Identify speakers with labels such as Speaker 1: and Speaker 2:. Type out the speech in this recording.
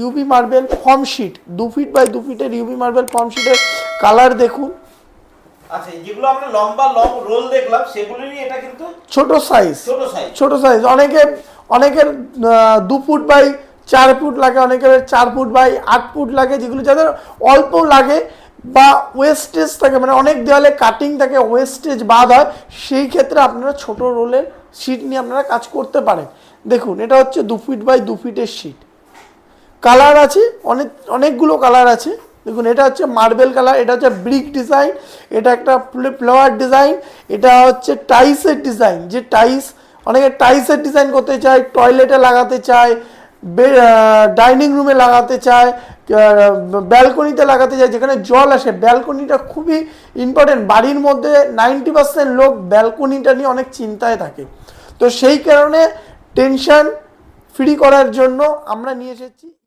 Speaker 1: UV marble form sheet 2 feet by 2 ফিটের UV marble form শিটের colour দেখুন।
Speaker 2: আচ্ছা, যেগুলো আমরা লম্বা লং রোল দেখলাম সেগুলোরই এটা কিন্তু
Speaker 1: ছোট সাইজ,
Speaker 2: ছোট সাইজ।
Speaker 1: অনেকের 2 ফুট বাই 4 ফুট লাগে, অনেকের 4 ফুট বাই 8 ফুট লাগে, যেগুলো যাদের অল্প লাগে বা ওয়েস্টেজ থাকে, মানে অনেক দেওয়ালে কাটিং থাকে, ওয়েস্টেজ বাদ হয়, সেই ক্ষেত্রে আপনারা ছোট রোলের শিট নিয়ে আপনারা কাজ করতে পারেন। দেখুন এটা হচ্ছে 2 ফিট বাই 2 ফিটের শিট। কালার আছে অনেকগুলো কালার আছে। দেখুন এটা হচ্ছে মার্বেল কালার, এটা হচ্ছে ব্রিক ডিজাইন, এটা একটা ফ্লাওয়ার ডিজাইন, এটা হচ্ছে টাইসের ডিজাইন। যে টাইস, অনেকে টাইসের ডিজাইন করতে চায়, টয়লেটে লাগাতে চায়, ডাইনিং রুমে লাগাতে চায়, ব্যালকনিতে লাগাতে চায়, যেখানে জল আসে। ব্যালকনিটা খুবই ইম্পর্টেন্ট। বাড়ির মধ্যে 90% লোক ব্যালকনিটা নিয়ে অনেক চিন্তায় থাকে। তো সেই কারণে টেনশন ফ্রি করার জন্য আমরা নিয়ে এসেছি